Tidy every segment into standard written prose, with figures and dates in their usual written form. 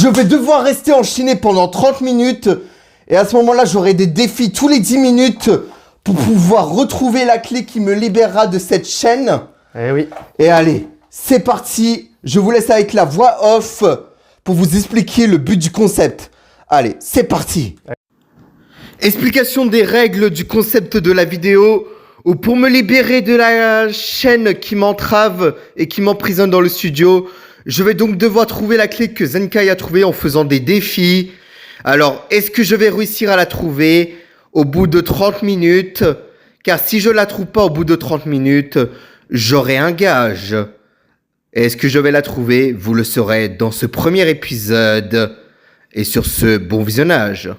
Je vais devoir rester enchaîné pendant 30 minutes. Et à ce moment-là, j'aurai des défis tous les 10 minutes pour pouvoir retrouver la clé qui me libérera de cette chaîne. Eh oui. Et allez, c'est parti. Je vous laisse avec la voix off pour vous expliquer le but du concept. Allez, c'est parti. Explication des règles du concept de la vidéo. Ou pour me libérer de la chaîne qui m'entrave et qui m'emprisonne dans le studio, je vais donc devoir trouver la clé que Zenkai a trouvée en faisant des défis. Alors, est-ce que je vais réussir à la trouver au bout de 30 minutes? Car si je la trouve pas au bout de 30 minutes, j'aurai un gage. Est-ce que je vais la trouver? Vous le saurez dans ce premier épisode. Et sur ce, bon visionnage.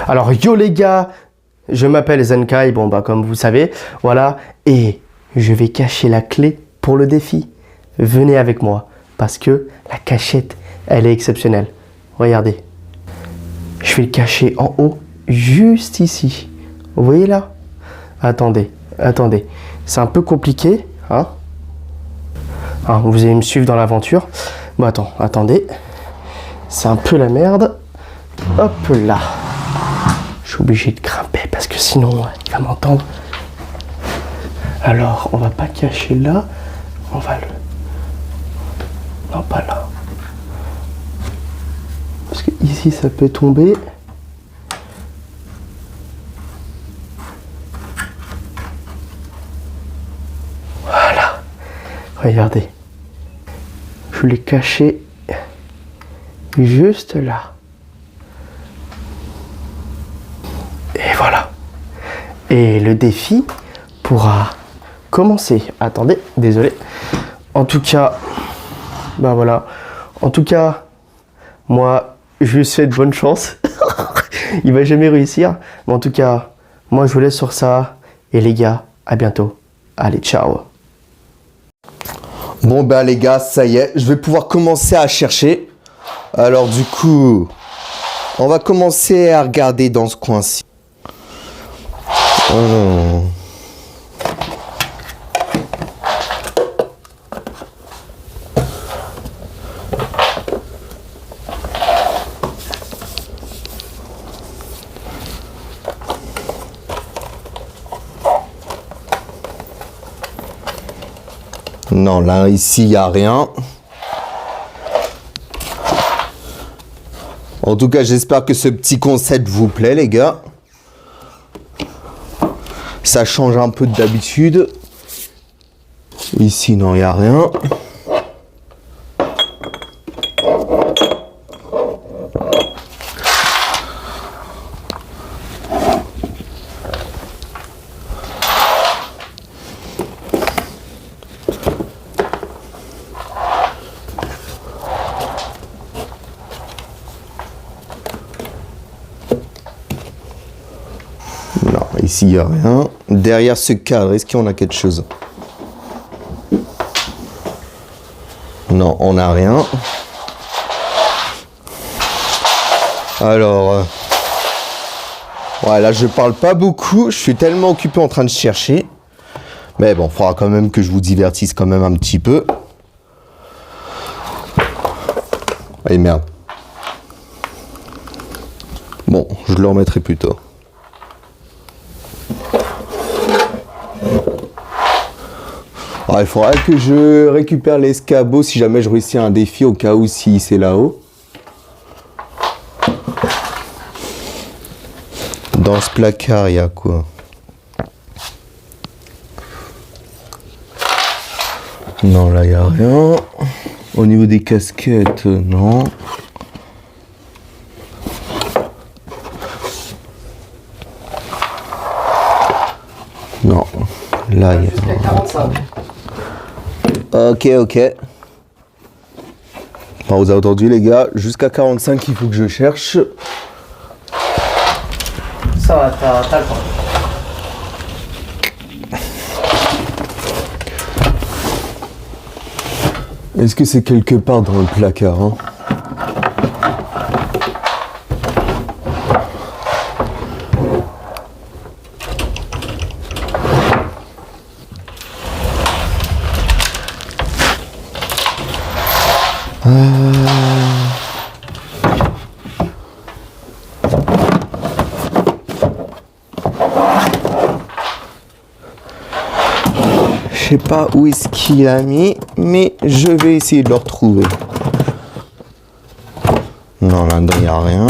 Alors, yo les gars, je m'appelle Zenkai, bon bah comme vous savez, voilà. Et je vais cacher la clé pour le défi. Venez avec moi, parce que la cachette, elle est exceptionnelle. Regardez. Je vais le cacher en haut, juste ici. Vous voyez là? Attendez, attendez. C'est un peu compliqué, hein? Vous allez me suivre dans l'aventure. Bon, attendez. C'est un peu la merde. Hop là. Je suis obligé de grimper parce que sinon, il va m'entendre. Alors, on va pas cacher là. On va le... Non, pas là. Parce que ici, ça peut tomber. Voilà. Regardez. Je l'ai caché juste là. Et voilà. Et le défi pourra commencer. Attendez, désolé. En tout cas, bah voilà. En tout cas, moi, je lui souhaite bonne chance. Il va jamais réussir. Mais en tout cas, moi, je vous laisse sur ça. Et les gars, à bientôt. Allez, ciao. Bon bah les gars, ça y est, je vais pouvoir commencer à chercher. Alors du coup, on va commencer à regarder dans ce coin-ci. Oh. Non, là, ici, il n'y a rien. En tout cas, j'espère que ce petit concept vous plaît, les gars. Ça change un peu d'habitude. Ici, non, il n'y a rien. Ici, il n'y a rien. Derrière ce cadre, est-ce qu'on a quelque chose? Non, on n'a rien. Alors, ouais, là, je parle pas beaucoup. Je suis tellement occupé en train de chercher. Mais bon, il faudra quand même que je vous divertisse quand même un petit peu. Allez, merde. Bon, je le remettrai plus tard. Alors, il faudra que je récupère l'escabeau si jamais je réussis un défi au cas où si c'est là-haut. Dans ce placard, il y a quoi? Non, là, il n'y a rien. Au niveau des casquettes, non. Non, là, il y a... 45. Ok. Bon, vous avez entendu les gars, jusqu'à 45 il faut que je cherche. Ça va, t'as le temps. Est-ce que c'est quelque part dans le placard hein? sais pas où est-ce qu'il a mis, mais je vais essayer de le retrouver. Non, là-dedans, il n'y a rien.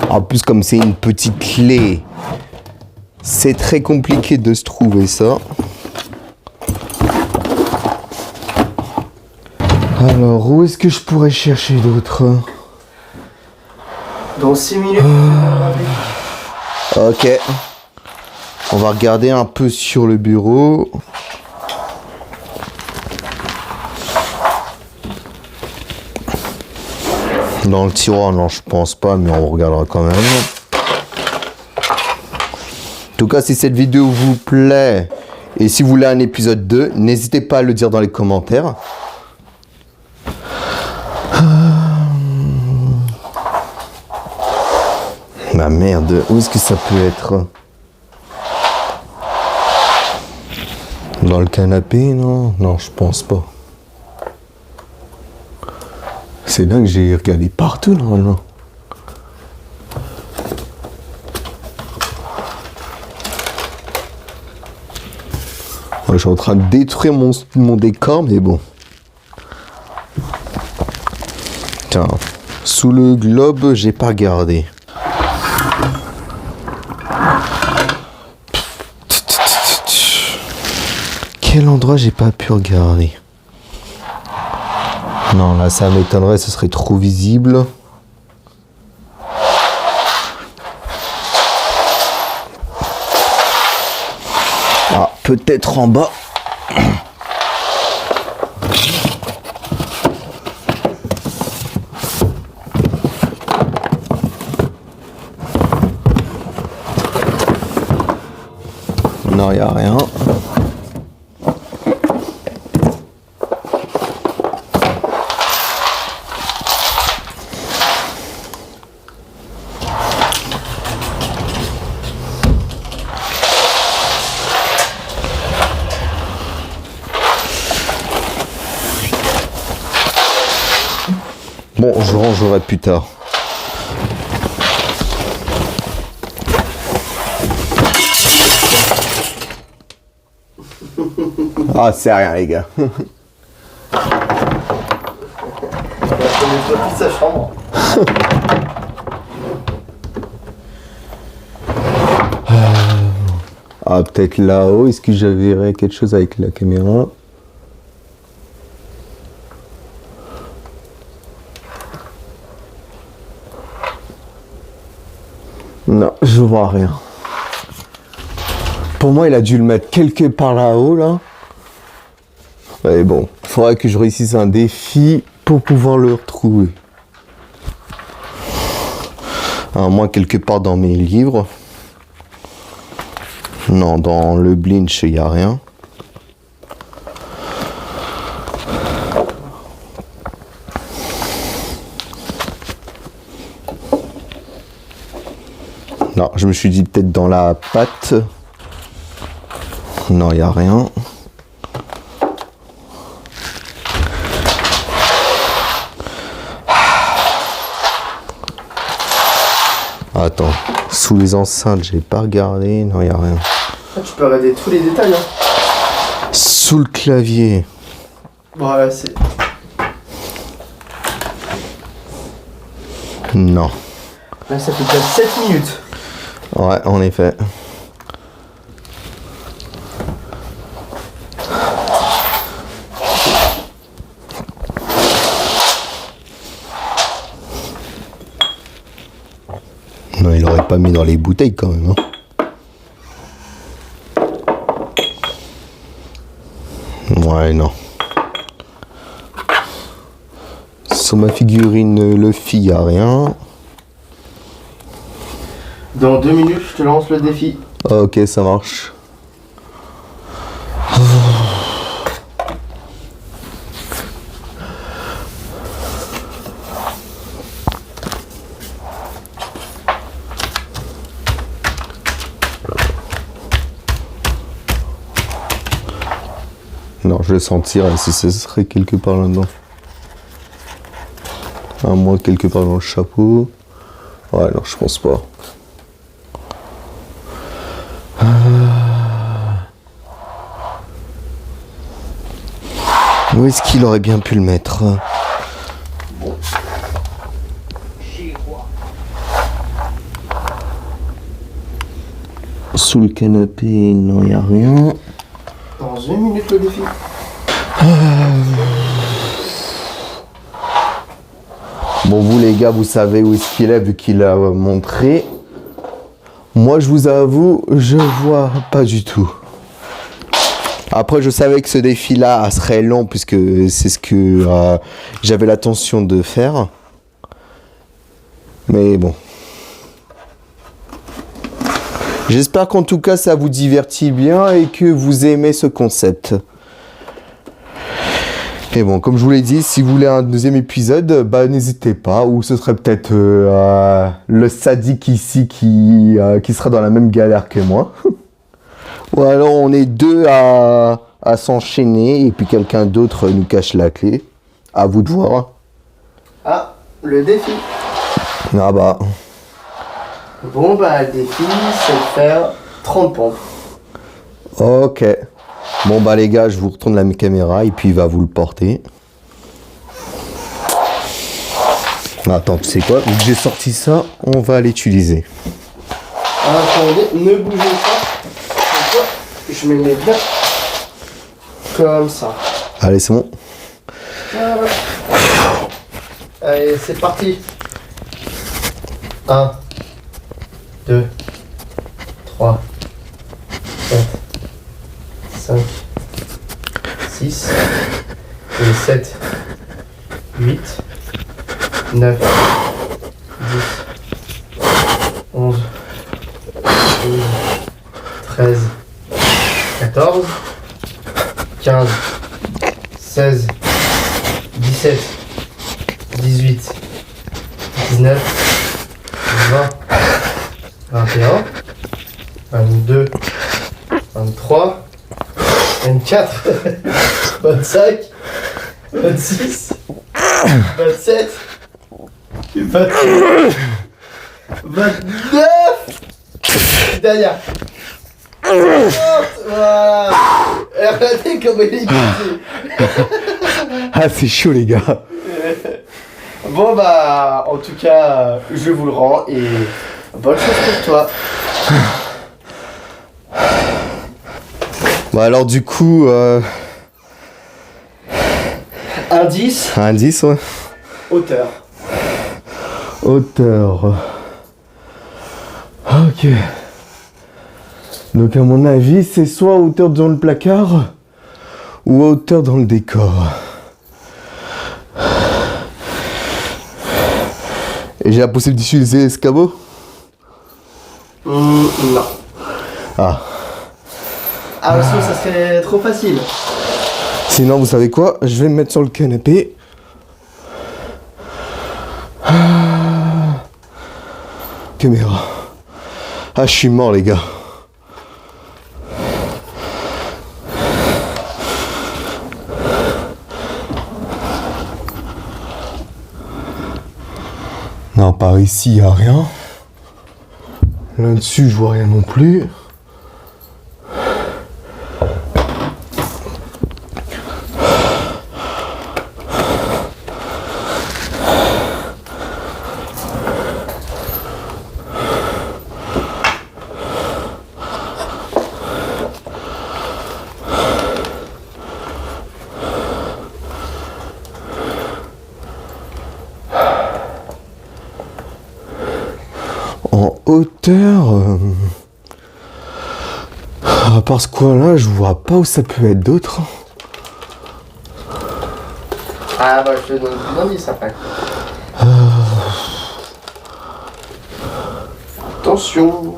En plus, comme c'est une petite clé, c'est très compliqué de se trouver ça. Alors, où est-ce que je pourrais chercher d'autres? Dans 6 minutes. Ok. On va regarder un peu sur le bureau. Dans le tiroir, non, je pense pas, mais on regardera quand même. En tout cas, si cette vidéo vous plaît et si vous voulez un épisode 2, n'hésitez pas à le dire dans les commentaires. Ma merde, où est-ce que ça peut être? Dans le canapé, non? Non, je pense pas. C'est là que j'ai regardé partout, normalement. Ouais, je suis en train de détruire mon décor, mais bon. Tiens, sous le globe, j'ai pas regardé. Quel endroit j'ai pas pu regarder? Non, là ça m'étonnerait, ce serait trop visible. Ah, peut-être en bas. Non, il n'y a rien. Bon, je rangerai plus tard. Ah, c'est rien, les gars. Sa chambre. Ah, peut-être là-haut. Est-ce que j'avais quelque chose avec la caméra? Non, je vois rien. Pour moi, il a dû le mettre quelque part là-haut, là. Mais bon, il faudrait que je réussisse un défi pour pouvoir le retrouver. À moins quelque part dans mes livres. Non, dans le Blinch, il n'y a rien. Non, je me suis dit peut-être dans la pâte. Non, il n'y a rien. Attends, sous les enceintes, j'ai pas regardé. Non, il n'y a rien. Ah, tu peux regarder tous les détails. Hein. Sous le clavier. Voilà, c'est. Non. Là, ça fait déjà 7 minutes. Ouais, en effet. Non, il aurait pas mis dans les bouteilles quand même. Hein. Ouais, non. Sur ma figurine Luffy, il n'y a rien. Dans 2 minutes, je te lance le défi. Ok, ça marche. Non, je je vais sentir si ce serait quelque part là-dedans. À moins quelque part dans le chapeau. Ouais, non, je pense pas. Où est-ce qu'il aurait bien pu le mettre? Sous le canapé, non, il n'y a rien. Dans 1 minute le défi. Bon, vous les gars, vous savez où est-ce qu'il est vu qu'il a montré. Moi, je vous avoue, je vois pas du tout. Après, je savais que ce défi-là serait long puisque c'est ce que j'avais l'intention de faire. Mais bon. J'espère qu'en tout cas, ça vous divertit bien et que vous aimez ce concept. Et bon, comme je vous l'ai dit, si vous voulez un deuxième épisode, bah n'hésitez pas. Ou ce serait peut-être le sadique ici qui sera dans la même galère que moi. Ou alors on est deux à s'enchaîner et puis quelqu'un d'autre nous cache la clé. À vous de voir. Ah, le défi. Ah bah. Bon bah le défi c'est de faire 30 pompes. Ok. Bon bah les gars, je vous retourne la caméra et puis il va vous le porter. Attends, tu sais quoi? Vu que j'ai sorti ça, on va l'utiliser. Attendez, ne bougez pas. Je me mets bien. Comme ça. Allez, c'est bon. Voilà. Allez, c'est parti. 1, 2, 3, 4, 5, 6, et 7, 8, 9, 10, 11, 12, 13, 14, 15, 16, 17, 18, 19, 20, 21, 22, 23, 24, 25, 26, 27, 28, 29, derrière. 30, voilà. Et regardez comme il est guidé. Ah, c'est chaud les gars. Bon bah, en tout cas, je vous le rends et bonne chance pour toi. Bah alors du coup, Indice, indice, ouais. hauteur. Hauteur. Ok. Donc à mon avis, c'est soit hauteur dans le placard ou hauteur dans le décor. Et j'ai la possibilité d'utiliser l'escabeau? Non. Ah. Ah, sinon ça serait trop facile. Sinon, vous savez quoi? Je vais me mettre sur le canapé. Caméra. Ah, je suis mort, les gars. Non, par ici, il n'y a rien. Là-dessus, je vois rien non plus. En hauteur, à part ce coin-là, je vois pas où ça peut être d'autre. Ah bah je te donne un indice après. Attention.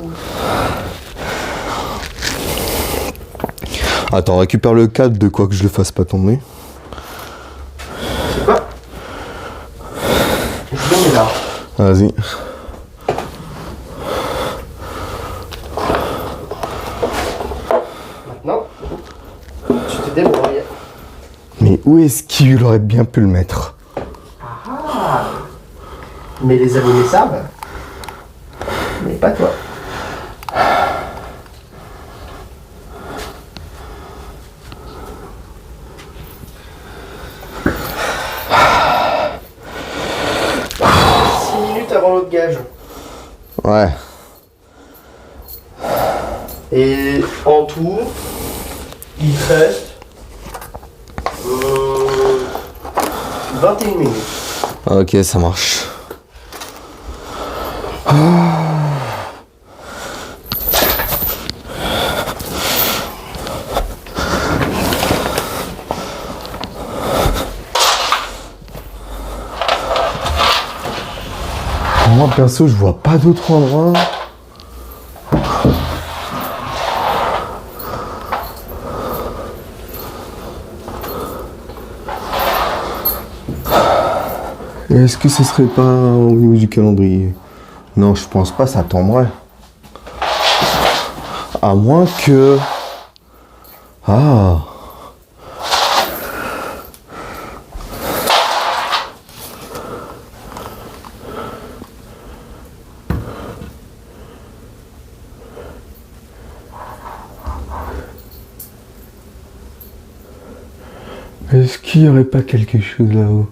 Attends, récupère le cadre de quoi que je le fasse pas tomber. C'est quoi? Je le mets là. Vas-y. Maintenant, tu te débrouilles. Mais où est-ce qu'il aurait bien pu le mettre? Ah. Mais les abonnés savent. Mais pas toi. Avant l'autre gage. Ouais. Et en tout, il te reste 21 minutes. Ok, ça marche. Moi perso, je vois pas d'autre endroit. Est-ce que ce serait pas au niveau du calendrier? Non, je pense pas, ça tomberait. À moins que... Ah. Est-ce qu'il n'y aurait pas quelque chose là-haut?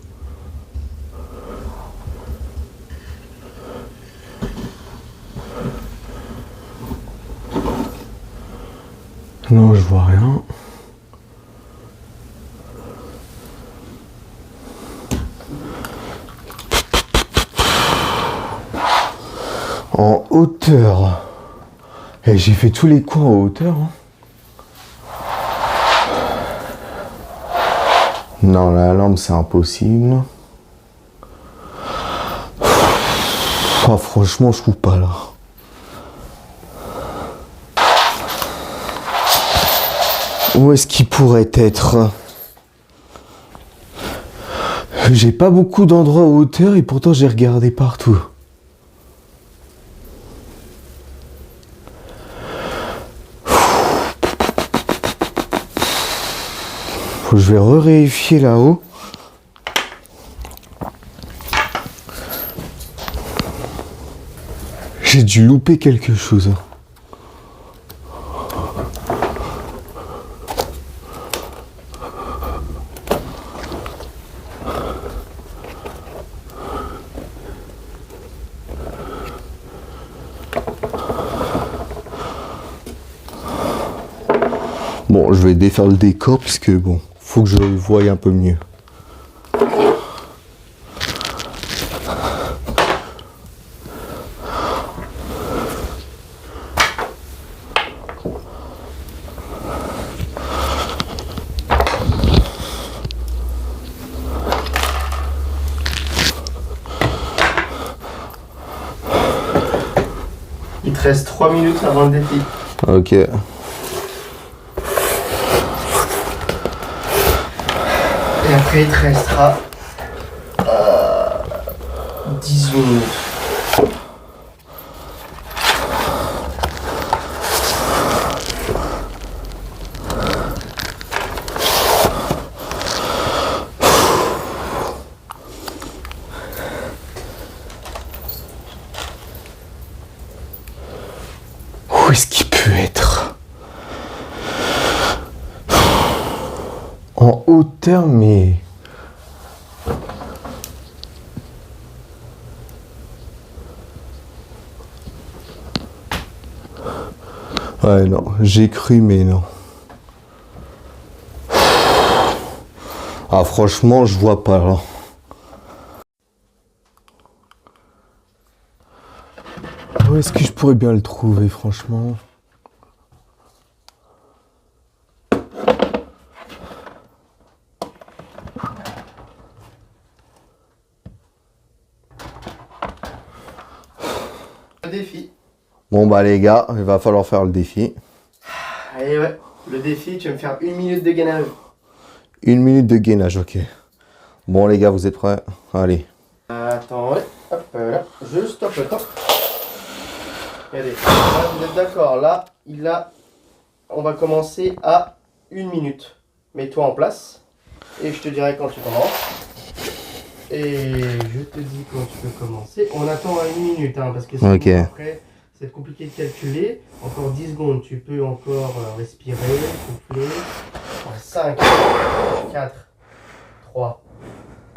Non, je vois rien. En hauteur. Et j'ai fait tous les coins en hauteur. Hein. Non, la lampe, c'est impossible. Oh, franchement, je trouve pas là. Où est-ce qu'il pourrait être? J'ai pas beaucoup d'endroits en hauteur et pourtant j'ai regardé partout. Je vais re-vérifier là-haut. J'ai dû louper quelque chose. Bon, je vais défaire le décor puisque bon, faut que je voie un peu mieux. Il te reste 3 minutes avant le défi. Ok. Et après, il te restera 18 minutes. Où est-ce qu'il peut être? En hauteur, mais... Ouais, non, j'ai cru, mais non. Ah, franchement, je vois pas là. Où est-ce que je pourrais bien le trouver, franchement? Le défi. Bon bah les gars, il va falloir faire le défi. Allez ouais, le défi, tu vas me faire 1 minute de gainage. 1 minute de gainage, ok. Bon les gars, vous êtes prêts? Allez. Attends, ouais. Hop là, juste hop, hop. Regardez, là, vous êtes d'accord, là, on va commencer à 1 minute. Mets-toi en place. Et je te dirai quand tu commences. Et je te dis quand tu peux commencer. On attend à 1 minute, hein, parce que sinon, Ok. après, c'est compliqué de calculer. Encore 10 secondes, tu peux encore respirer, souffler. 5, 4, 3,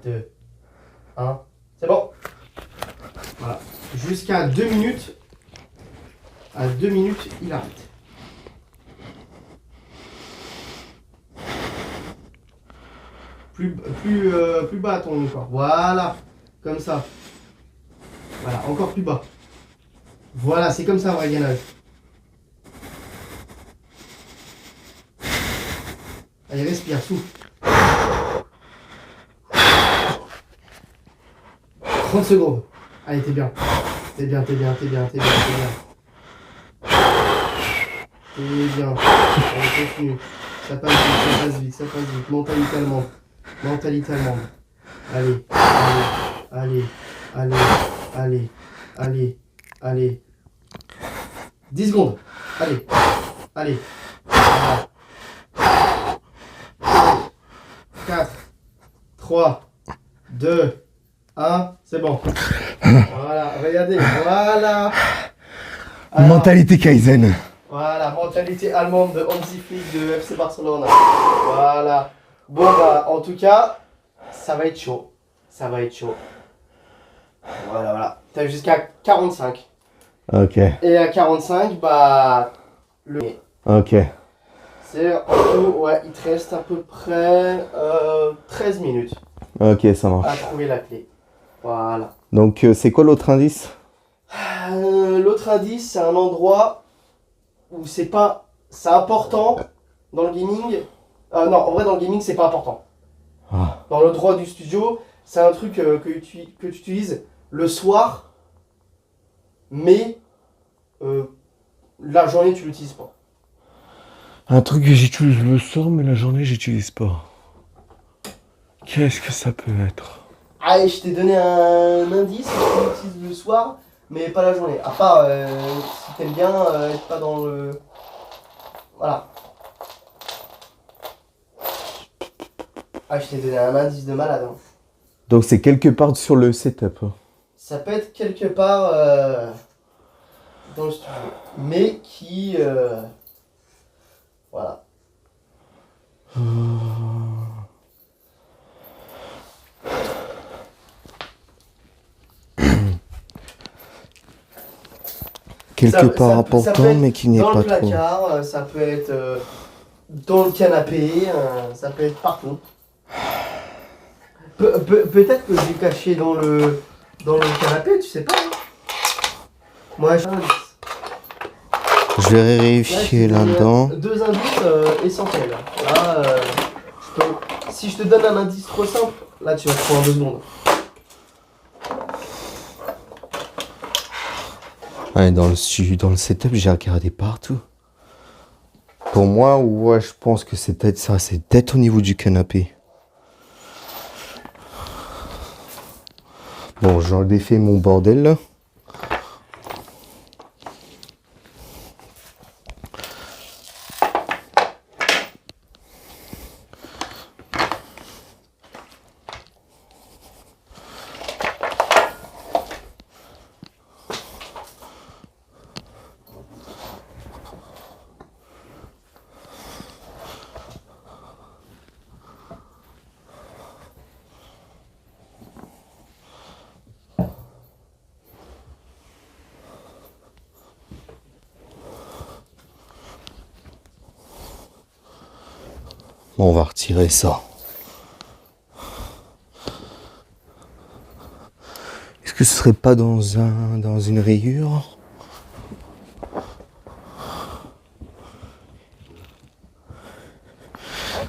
2, 1. C'est bon. Voilà. Jusqu'à 2 minutes. À 2 minutes, il arrête. Plus bas ton corps. Voilà. Comme ça. Voilà, encore plus bas. Voilà, c'est comme ça, vrai gainage. Allez, respire, souffle. 30 secondes. Allez, t'es bien. T'es bien. T'es bien. Allez, continue. Ça passe vite. Mentalité allemande. Allez. 10 secondes. Allez. Voilà. 4, 3, 2, 1. C'est bon. Voilà, regardez. Voilà. Alors, Mentalité Kaizen. voilà, mentalité allemande de Hansi Flick de FC Barcelone. Voilà. Bon, bah, en tout cas, ça va être chaud. Voilà. T'as jusqu'à 45. Ok. Et à 45, bah, Ok. c'est en tout, ouais, il te reste à peu près 13 minutes Ok, ça à marche. trouver la clé. Voilà. Donc, c'est quoi l'autre indice? L'autre indice, c'est un endroit où c'est important dans le gaming. Non, en vrai, dans le gaming, c'est pas important. Ah. Dans le droit du studio, c'est un truc que tu utilises le soir, mais la journée, tu l'utilises pas. Un truc que j'utilise le soir, mais la journée, j'utilise pas. Qu'est-ce que ça peut être? Allez, je t'ai donné un indice, tu l'utilises le soir, mais pas la journée. À part si t'aimes bien être pas dans le... Voilà. Ah, je t'ai donné un indice de malade. Hein. Donc, c'est quelque part sur le setup. Ça peut être quelque part dans le studio, mais qui... voilà. Quelque part important, mais qui n'est dans pas le trop. placard, ça peut être dans le canapé, ça peut être partout. Peut-être que je l'ai caché dans le canapé, tu sais pas. Hein. Moi, je Je vais vérifier là-dedans. 2 indices essentiels. Là, si je te donne un indice trop simple, là tu vas te prendre en 2 secondes. Ouais, dans le setup, j'ai regardé partout. Pour moi, ouais, je pense que c'est peut-être ça. C'est peut-être au niveau du canapé. Bon, j'en défais mon bordel là. Bon, on va retirer ça. Est-ce que ce serait pas dans une rayure?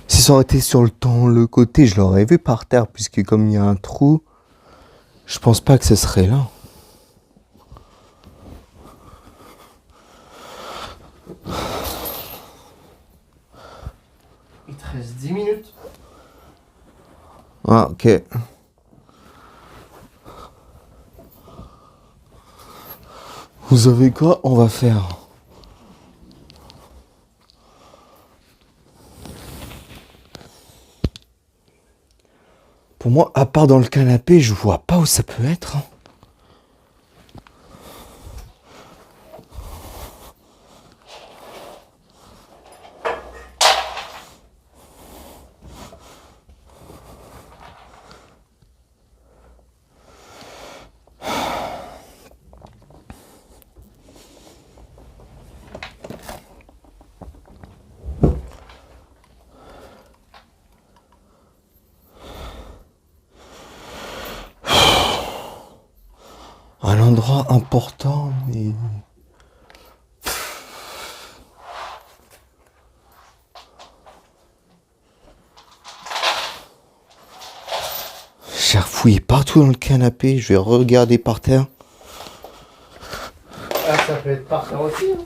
Si ça aurait été sur le côté, je l'aurais vu par terre, puisque comme il y a un trou, je pense pas que ce serait là. Il te reste 10 minutes. Ah, ok. Vous savez quoi? On va faire. Pour moi, à part dans le canapé, je vois pas où ça peut être. Hein. Un endroit important, mais... J'ai refouillé partout dans le canapé, je vais regarder par terre. Ah, ça peut être par terre aussi. Hein.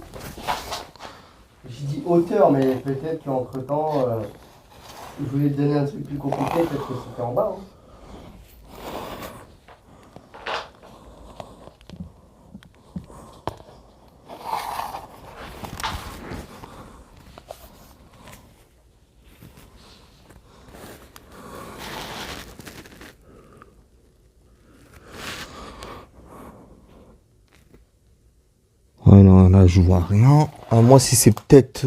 J'ai dit hauteur, mais peut-être qu'entre temps, je voulais te donner un truc plus compliqué, peut-être que c'était en bas. Hein. Ouais, non, là, je vois rien. À moi, si c'est peut-être...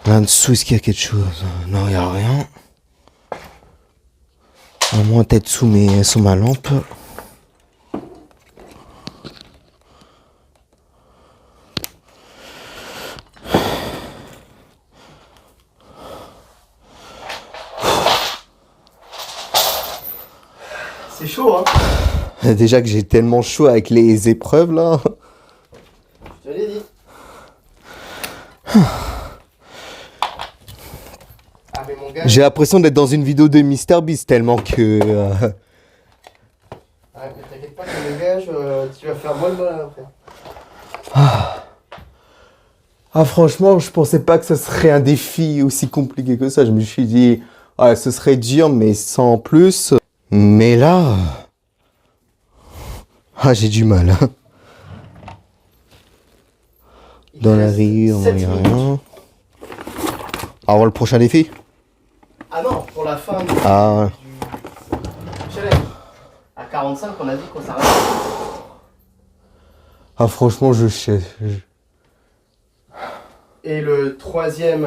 Là-dessous, est-ce qu'il y a quelque chose? Non, il n'y a rien. À moins peut-être sous ma lampe. C'est chaud, hein. Déjà que j'ai tellement chaud avec les épreuves, là. Je te l'ai dit. Ah, mais mon gars... J'ai l'impression d'être dans une vidéo de MrBeast tellement que... Ah, mais t'inquiète pas que le gage, tu vas faire moins de mal après. Ah, franchement, je pensais pas que ce serait un défi aussi compliqué que ça. Je me suis dit, ouais, ce serait dur, mais sans plus. Mais là... Ah, j'ai du mal. Hein. Dans la rue, on n'y a rien. Alors, le prochain défi? Ah non, pour la fin du Ah, challenge. À 45, on a dit qu'on s'arrête. ah franchement, je sais. Et le troisième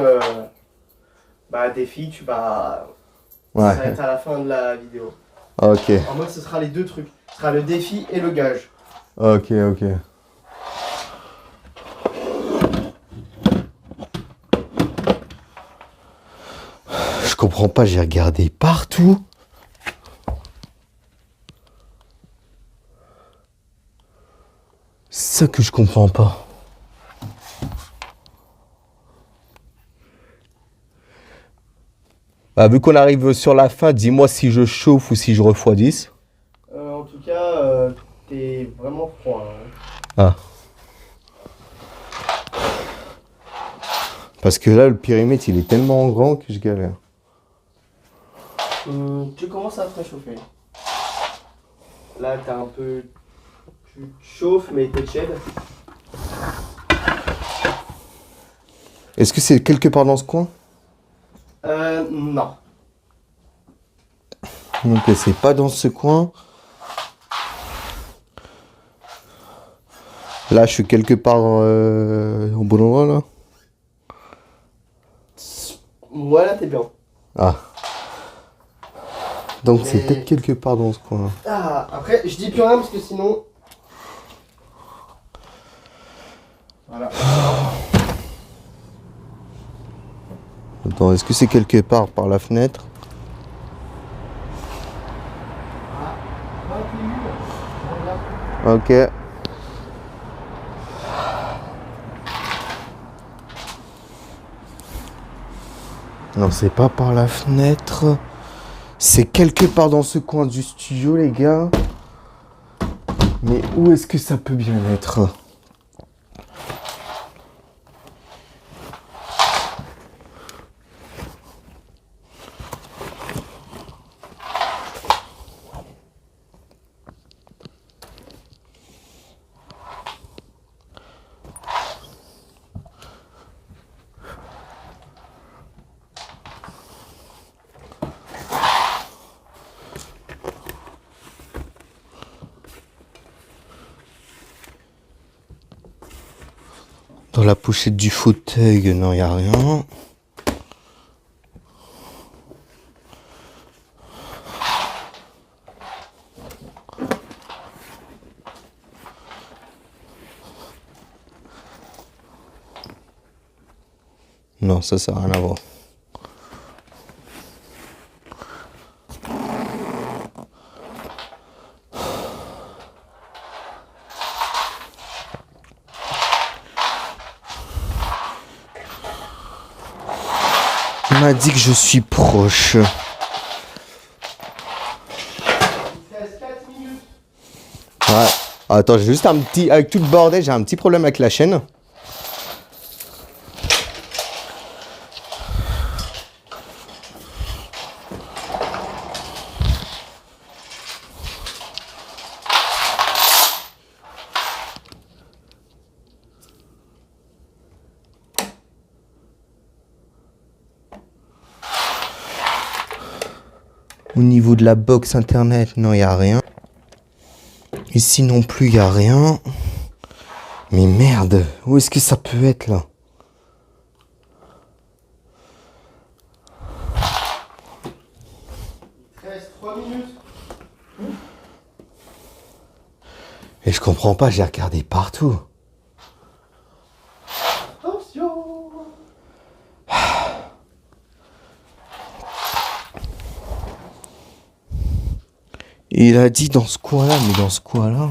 défi, tu vas... Ça va Ouais, être à la fin de la vidéo. ok, En mode, ce sera les deux trucs. Ce sera le défi et le gage. ok, ok. Je comprends pas, j'ai regardé partout. C'est ça que je comprends pas. Bah, vu qu'on arrive sur la fin, dis-moi si je chauffe ou si je refroidisse. En tout cas, t'es vraiment froid. Hein. Ah. Parce que là, le périmètre, il est tellement grand que je galère. Tu commences à te réchauffer. Là, t'as un peu... Tu te chauffes, mais t'es tiède. Est-ce que c'est quelque part dans ce coin? Non. Donc c'est pas dans ce coin. Là, je suis quelque part au bon endroit, là. Voilà, t'es bien. Ah. Donc c'est Mais- peut-être quelque part dans ce coin. Ah, après, je dis plus rien parce que sinon... Voilà. Attends, est-ce que c'est quelque part par la fenêtre? Ok. Non, c'est pas par la fenêtre. C'est quelque part dans ce coin du studio, les gars. Mais où est-ce que ça peut bien être? Sur la pochette du fauteuil, non, il n'y a rien. Non, ça n'a rien à voir. On m'a dit que je suis proche. Ouais. Attends, j'ai juste un petit... Avec tout le bordel, j'ai un petit problème avec la chaîne. Au niveau de la box internet, non, il n'y a rien. Ici non plus, il n'y a rien. Mais merde, où est-ce que ça peut être là? Il reste 3 minutes. Et je comprends pas, j'ai regardé partout. Attention. Il a dit dans ce coin-là, mais dans ce coin-là...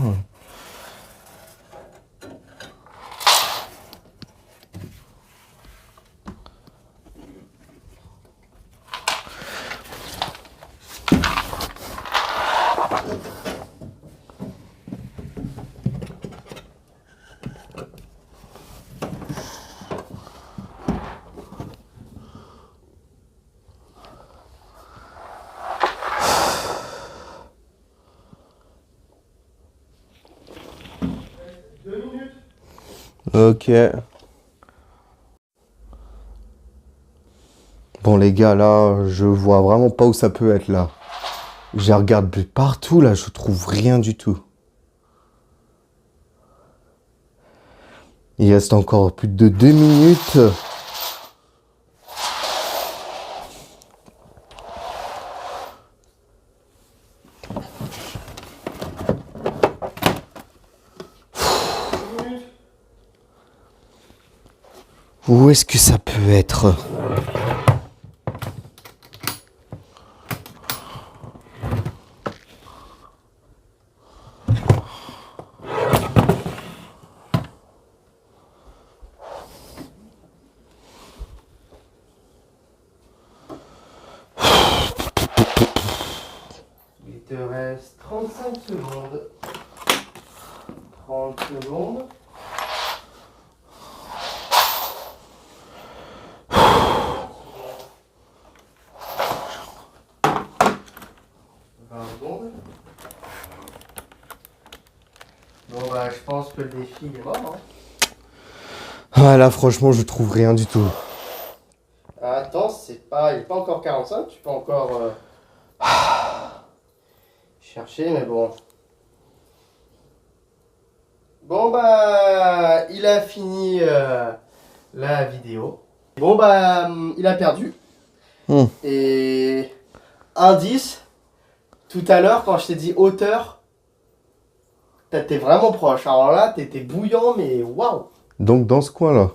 Ok. Bon les gars, là, je vois vraiment pas où ça peut être là. J'ai regardé partout, là, je trouve rien du tout. Il reste encore plus de 2 minutes. Où est-ce que ça peut être? Il te reste 35 secondes. 30 secondes. Bon bah je pense que le défi est mort. Hein. Ah là franchement je trouve rien du tout. Attends, il est pas encore 45, tu peux encore chercher, mais bon. Bon bah il a fini la vidéo. Bon bah il a perdu. Et indice, tout à l'heure quand je t'ai dit hauteur, t'étais vraiment proche. Alors là t'étais bouillant mais waouh. Donc dans ce coin là.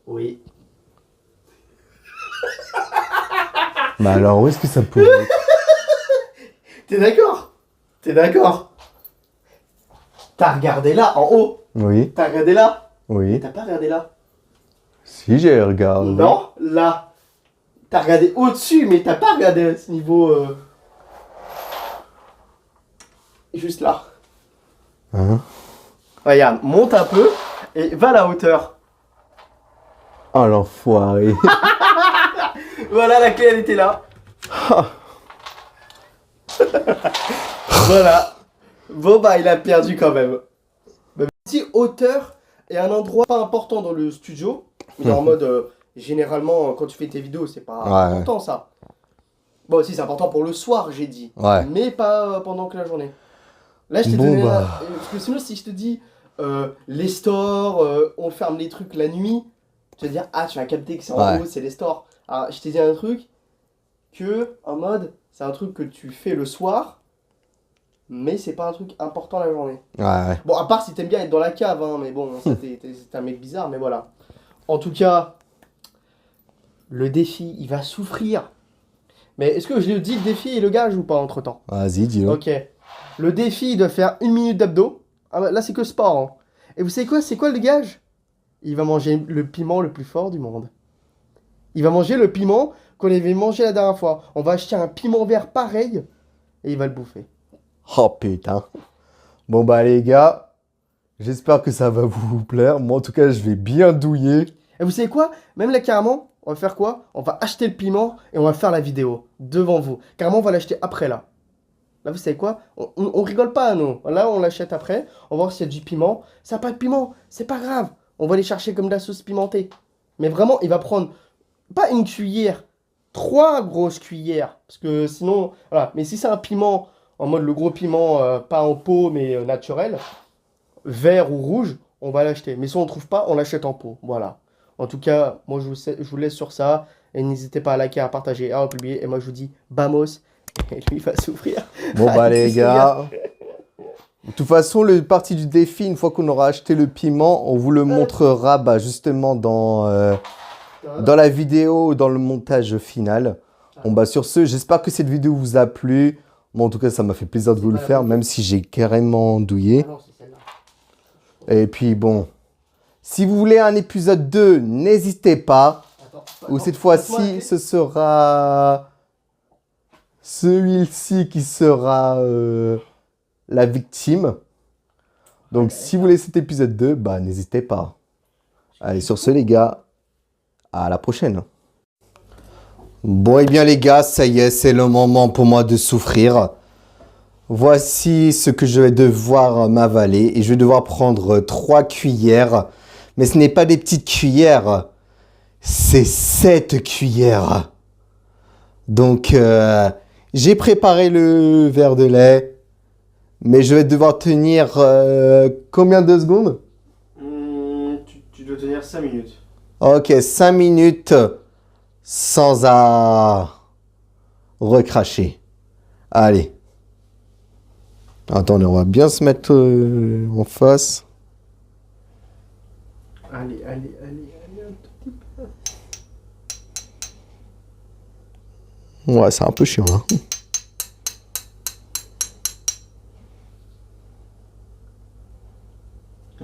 Oui. Bah alors où est-ce que ça peut être? T'es d'accord? T'es d'accord? T'as regardé là, en haut? Oui. T'as regardé là? Oui. T'as pas regardé là? Si j'ai regardé. Non, là. T'as regardé au-dessus, mais t'as pas regardé à ce niveau. Juste là. Hein? Regarde, monte un peu et va à la hauteur. Oh l'enfoiré. Voilà, la clé elle était là. Voilà. Bon bah il a perdu quand même. Si hauteur est un endroit pas important dans le studio, mais en mode généralement quand tu fais tes vidéos c'est pas important ça. Bon si c'est important pour le soir j'ai dit, Ouais. mais pas pendant que la journée. Là je t'ai Bon, donné bah. parce que sinon si je te dis les stores, on ferme les trucs la nuit. Tu vas dire, ah, tu vas capter que c'est en haut, c'est les stores. Alors, je t'ai dit un truc que, en mode, c'est un truc que tu fais le soir, mais c'est pas un truc important la journée. Ouais. Bon, à part si t'aimes bien être dans la cave, hein, mais bon, ça, t'es un mec bizarre, mais voilà. En tout cas, le défi, il va souffrir. Mais est-ce que je lui dis le défi et le gage ou pas entre-temps? Vas-y, dis-le. Ok. Le défi de faire 1 minute d'abdos. Ah, bah, là, c'est que sport. Hein. Et vous savez quoi? C'est quoi le gage? Il va manger le piment le plus fort du monde. Il va manger le piment qu'on avait mangé la dernière fois. On va acheter un piment vert pareil et il va le bouffer. Oh putain. Bon bah les gars, j'espère que ça va vous plaire. Moi en tout cas, je vais bien douiller. Et vous savez quoi? Même là, carrément, on va faire quoi? On va acheter le piment et on va faire la vidéo devant vous. Carrément, on va l'acheter après là. Là, vous savez quoi? On rigole pas, nous. Là, on l'achète après. On va voir s'il y a du piment. Ça n'a pas de piment. C'est pas grave. On va aller chercher comme de la sauce pimentée. Mais vraiment, il va prendre pas une cuillère, 3 grosses cuillères. Parce que sinon, voilà. Mais si c'est un piment, en mode le gros piment, pas en pot, mais naturel, vert ou rouge, on va l'acheter. Mais si on ne trouve pas, on l'achète en pot. Voilà. En tout cas, moi, je vous laisse sur ça. Et n'hésitez pas à liker, à partager, à publier. Et moi, je vous dis, vamos. Et lui, il va souffrir. Bon bah les gars. De toute façon, le parti du défi, une fois qu'on aura acheté le piment, on vous le montrera bah, justement dans la vidéo, dans le montage final. Bon bah sur ce, j'espère que cette vidéo vous a plu. Moi en tout cas, ça m'a fait plaisir de vous le faire, même si j'ai carrément douillé. Et puis bon, si vous voulez un épisode 2, n'hésitez pas. Ou cette fois-ci, ce sera celui-ci qui sera la victime. Donc si vous voulez cet épisode 2, bah n'hésitez pas. Allez, sur ce les gars, à la prochaine. Bon et bien les gars, ça y est, c'est le moment pour moi de souffrir. Voici ce que je vais devoir m'avaler. Et je vais devoir prendre 3 cuillères. Mais ce n'est pas des petites cuillères. C'est 7 cuillères. Donc, j'ai préparé le verre de lait. Mais je vais devoir tenir combien de secondes? Tu dois tenir 5 minutes. Ok, 5 minutes sans à recracher. Allez. Attendez, on va bien se mettre en face. Allez, un tout petit peu. Ouais, c'est un peu chiant, hein.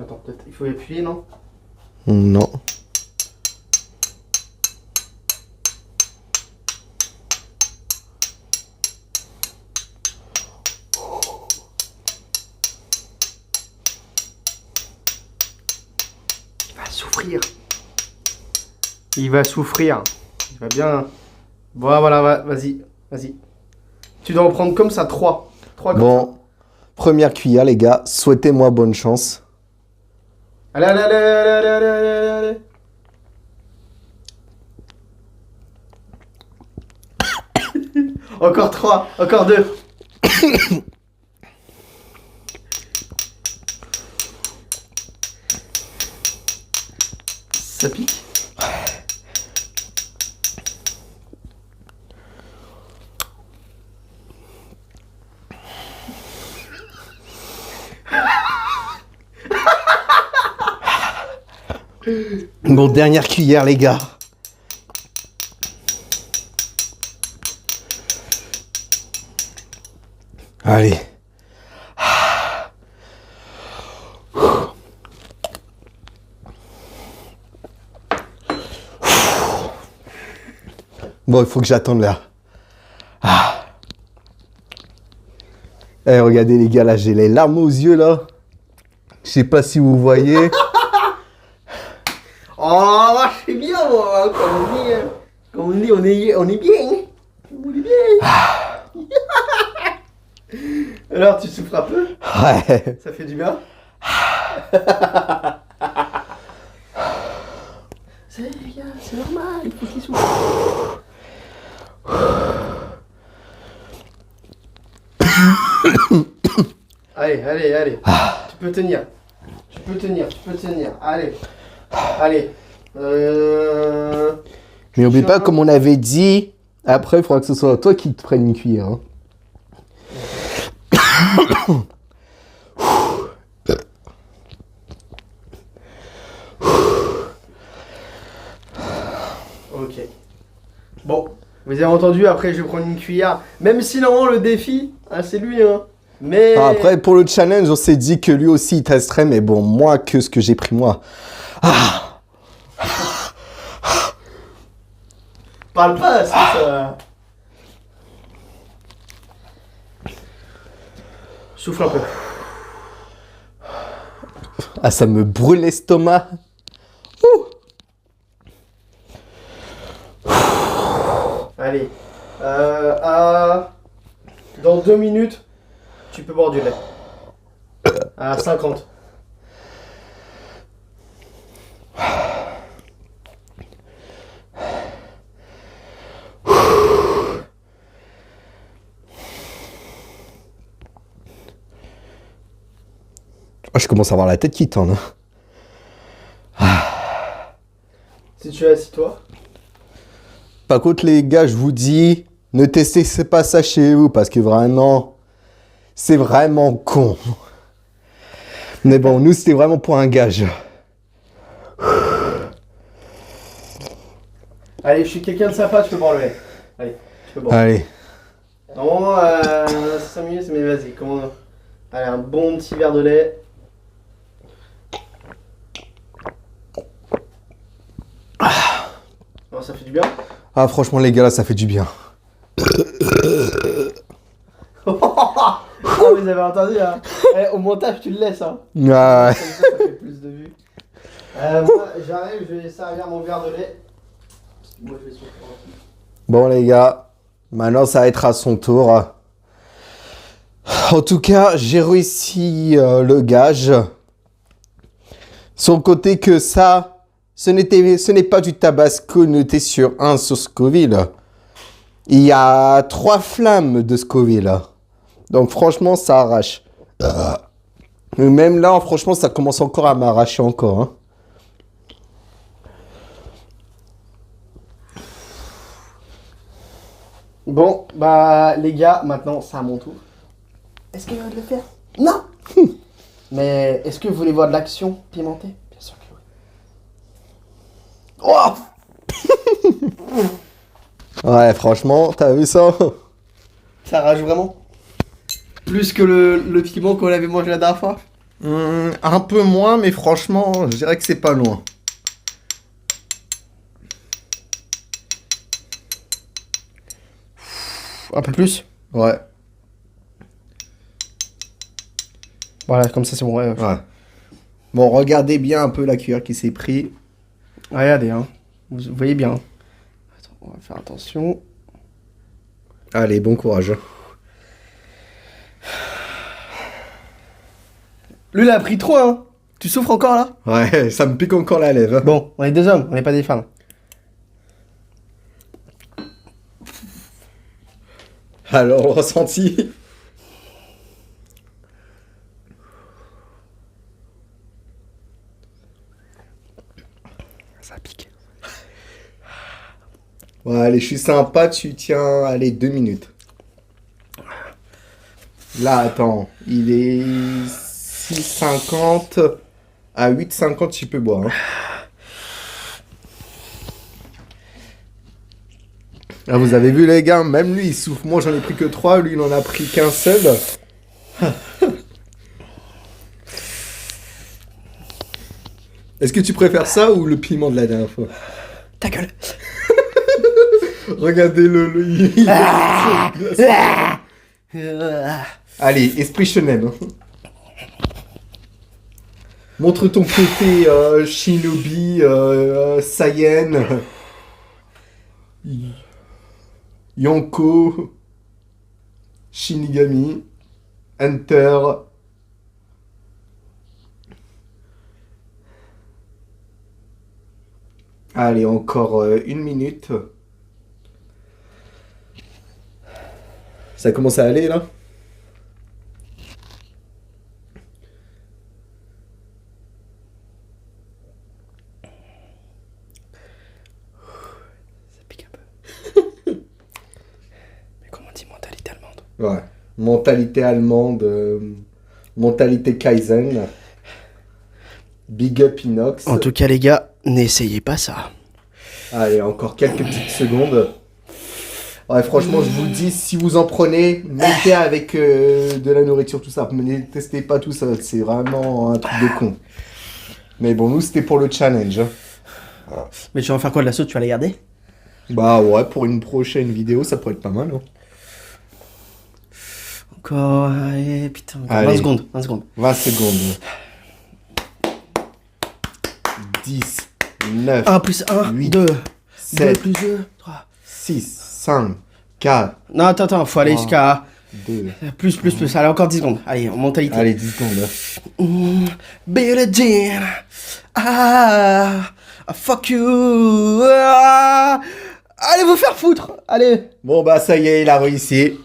Attends, peut-être il faut appuyer, non? Non. Souffrir. Il va souffrir. Il va bien. Voilà, vas-y. Tu dois en prendre comme ça, 3. 3 comme Bon, première cuillère, les gars. Souhaitez-moi bonne chance. ça. Allez. Encore 3, encore 2. Ça pique. Bon, dernière cuillère, les gars. Allez. Bon, il faut que j'attende là. Eh, regardez les gars, là, j'ai les larmes aux yeux, là. Je sais pas si vous voyez. Oh, c'est bien, moi, comme on dit, on est bien. On est bien. Alors, tu souffres un peu? Ouais. Ça fait du bien? C'est normal, il faut qu'il souffre. Allez. Tu peux tenir. peux tenir, tu peux tenir. Allez. Allez. Mais n'oublie pas, comme on avait dit, après, il faudra que ce soit toi qui te prenne une cuillère. Hein. Ok. Bon, vous avez entendu, après je vais prendre une cuillère. Même si normalement le défi, hein, c'est lui, hein. Mais... Après, pour le challenge, on s'est dit que lui aussi, il testerait, mais bon, moi, que ce que j'ai pris, moi. Ah. Parle pas, c'est ça... Souffle un peu. Ah, ça me brûle l'estomac. Ouh. Allez. Dans 2 minutes, tu peux boire du lait. À 50. Oh, je commence à avoir la tête qui tourne. Si tu es assis-toi. Par contre, les gars, je vous dis, ne testez pas ça chez vous parce que vraiment, c'est vraiment con. Mais bon, nous, c'était vraiment pour un gage. Allez, je suis quelqu'un de sympa, tu peux boire le lait. Allez, tu peux boire. Allez. Normalement, 5 minutes, mais vas-y, comment... Allez, un bon petit verre de lait. Oh, ça fait du bien. Ah, franchement, les gars, là, ça fait du bien. Ah, vous avez entendu, hein. Au montage, tu le laisses, hein. Ah, Comme ça fait plus de vues. Moi, j'arrive, je vais servir mon verre de lait. Moi, je vais souffler tranquille. bon, les gars, maintenant, ça va être à son tour. En tout cas, j'ai réussi le gage. Son côté que ça, ce n'est pas du tabasco noté sur 1 sur Scoville. Il y a 3 flammes de Scoville. Donc franchement, ça arrache. Même là, franchement, ça commence encore à m'arracher encore. Hein. Bon, bah, les gars, maintenant, c'est à mon tour. Est-ce que vous de le faire? Non. Mais est-ce que vous voulez voir de l'action pimentée? Bien sûr que oui. Oh. Ouais, franchement, t'as vu ça? Ça rage vraiment? Plus que le piment qu'on avait mangé la dernière fois? Un peu moins, mais franchement, je dirais que c'est pas loin. Un peu plus? Ouais. Voilà, comme ça c'est bon. Ouais. Ouais. Bon, regardez bien un peu la cuillère qui s'est pris. Regardez, hein. Vous voyez bien. Attends, on va faire attention. Allez, bon courage. Lui, il a pris trop, hein. Tu souffres encore là? Ouais, ça me pique encore la lèvre. Bon, on est des hommes, on n'est pas des femmes. Alors, le ressenti? Ça pique. Ouais, allez, je suis sympa, tu tiens, allez, 2 minutes. Là, attends, il est 6,50 à 8,50, tu peux boire. Hein. Ah, vous avez vu, les gars, même lui, il souffre. Moi, j'en ai pris que 3, lui, il en a pris qu'un seul. Est-ce que tu préfères ça ou le piment de la dernière fois? Ta gueule. Regardez-le. Allez, esprit shonen. Hein. Montre ton côté shinobi, Saiyan, Yonko, Shinigami, Hunter. Allez, encore 1 minute. Ça commence à aller là? Mentalité allemande, mentalité Kaizen. Big up Inox. En tout cas, les gars, n'essayez pas ça. Allez, encore quelques petites secondes. Ouais, franchement, je vous le dis, si vous en prenez, mettez avec de la nourriture, tout ça. Ne testez pas tout ça, c'est vraiment un truc de con. Mais bon, nous, c'était pour le challenge. Mais tu vas en faire quoi de la sauce? Tu vas la garder? Bah ouais, pour une prochaine vidéo, ça pourrait être pas mal. Hein. Encore, allez, putain, encore Allez. 20 secondes, 20 secondes. 20 secondes. 10, 9, 1 plus 1, 8, 2, 2 7, plus 2, 3. 6, 5, 4, Non, attends, faut aller 3, jusqu'à... 2. Plus. Allez, encore 10 secondes. Allez, en mentalité. Allez, 10 secondes. Billie Jean. Fuck you. Allez vous faire foutre. Allez. Bon bah ça y est, il a réussi.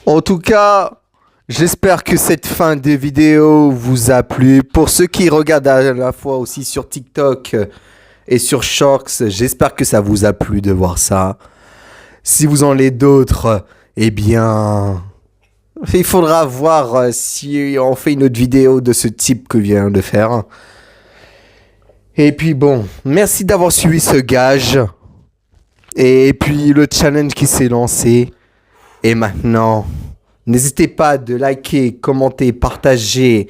En tout cas, j'espère que cette fin de vidéo vous a plu. Pour ceux qui regardent à la fois aussi sur TikTok et sur Shorts, j'espère que ça vous a plu de voir ça. Si vous en avez d'autres, eh bien, il faudra voir si on fait une autre vidéo de ce type que vient de faire. Et puis bon, merci d'avoir suivi ce gage. Et puis le challenge qui s'est lancé. Et maintenant, n'hésitez pas de liker, commenter, partager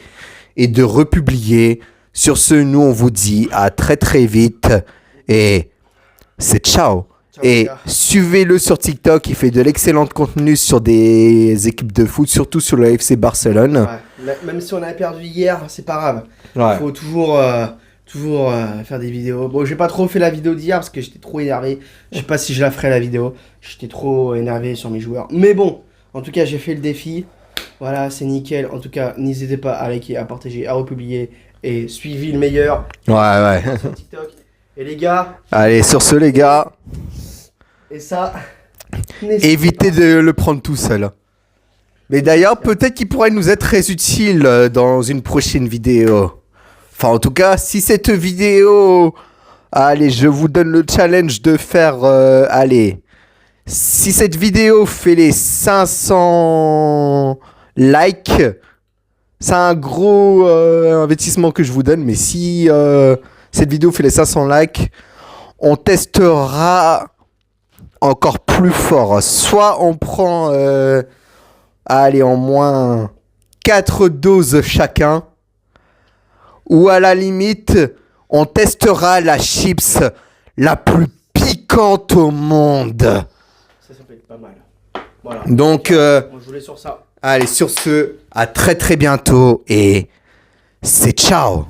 et de republier. Sur ce, nous on vous dit à très très vite. Et c'est ciao. Et suivez-le sur TikTok, il fait de l'excellent contenu sur des équipes de foot, surtout sur le FC Barcelone. Ouais. Même si on a perdu hier, c'est pas grave. Ouais. Faut toujours faire des vidéos. Bon, j'ai pas trop fait la vidéo d'hier parce que j'étais trop énervé. Je sais pas si je la ferai la vidéo. J'étais trop énervé sur mes joueurs. Mais bon, en tout cas, j'ai fait le défi. Voilà, c'est nickel. En tout cas, n'hésitez pas à liker, à partager, à republier et suivez le meilleur Ouais. sur TikTok. Et les gars, Allez, sur ce les gars, et ça, évitez de le prendre tout seul. Mais d'ailleurs, peut-être qu'il pourrait nous être très utile dans une prochaine vidéo. Enfin, en tout cas, si cette vidéo... Allez, je vous donne le challenge de faire... allez. Si cette vidéo fait les 500 likes, c'est un gros investissement que je vous donne. Mais si cette vidéo fait les 500 likes, on testera encore plus fort. Soit on prend... allez, en moins 4 doses chacun. Ou à la limite, on testera la chips la plus piquante au monde. Ça peut être pas mal. Voilà. Donc, Moi, je voulais sur ça. allez, sur ce, à très très bientôt et c'est ciao.